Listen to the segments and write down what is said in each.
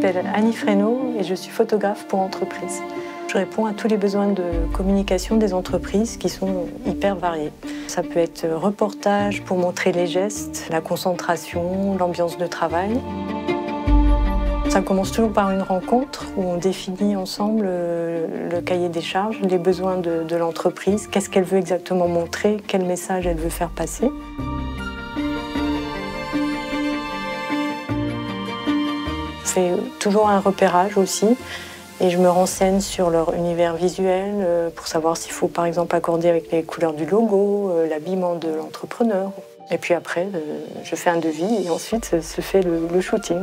m'appelle Annie Fresneau et je suis photographe pour entreprise. Je réponds à tous les besoins de communication des entreprises qui sont hyper variés. Ça peut être reportage pour montrer les gestes, la concentration, l'ambiance de travail. Ça commence toujours par une rencontre où on définit ensemble le cahier des charges, les besoins de l'entreprise, qu'est-ce qu'elle veut exactement montrer, quel message elle veut faire passer. Je fais toujours un repérage aussi et je me renseigne sur leur univers visuel pour savoir s'il faut par exemple accorder avec les couleurs du logo, l'habillement de l'entrepreneur. Et puis après, je fais un devis et ensuite se fait le shooting.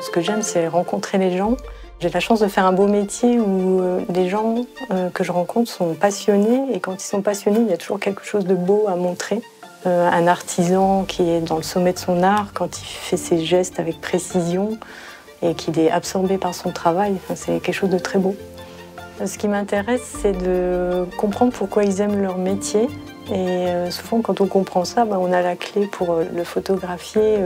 Ce que j'aime, c'est rencontrer les gens. J'ai la chance de faire un beau métier où les gens que je rencontre sont passionnés et quand ils sont passionnés, il y a toujours quelque chose de beau à montrer. Un artisan qui est dans le sommet de son art, quand il fait ses gestes avec précision et qu'il est absorbé par son travail, c'est quelque chose de très beau. Ce qui m'intéresse, c'est de comprendre pourquoi ils aiment leur métier. Et souvent, quand on comprend ça, on a la clé pour le photographier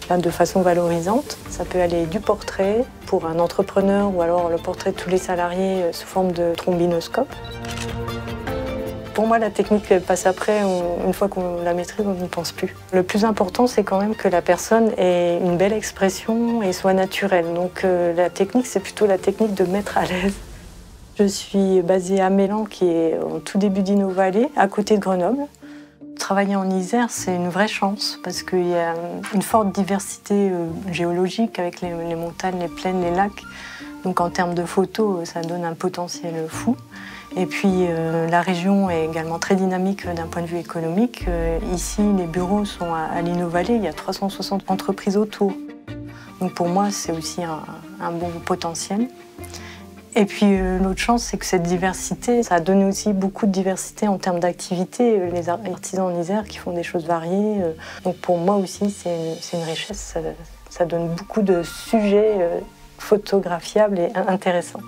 de façon valorisante. Ça peut aller du portrait pour un entrepreneur ou alors le portrait de tous les salariés sous forme de trombinoscope. Pour moi, la technique passe après. Une fois qu'on la maîtrise, on n'y pense plus. Le plus important, c'est quand même que la personne ait une belle expression et soit naturelle. Donc la technique, c'est plutôt la technique de mettre à l'aise. Je suis basée à Mélan, qui est au tout début d'Inno-Vallée, à côté de Grenoble. Travailler en Isère, c'est une vraie chance parce qu'il y a une forte diversité géologique avec les montagnes, les plaines, les lacs. Donc en termes de photos, ça donne un potentiel fou. Et puis la région est également très dynamique d'un point de vue économique. Ici, les bureaux sont à l'Inno-Vallée, il y a 360 entreprises autour. Donc pour moi, c'est aussi un bon potentiel. Et puis l'autre chance, c'est que cette diversité, ça a donné aussi beaucoup de diversité en termes d'activités. Les artisans en Isère qui font des choses variées. Donc pour moi aussi, c'est une richesse. Ça donne beaucoup de sujets photographiables et intéressants.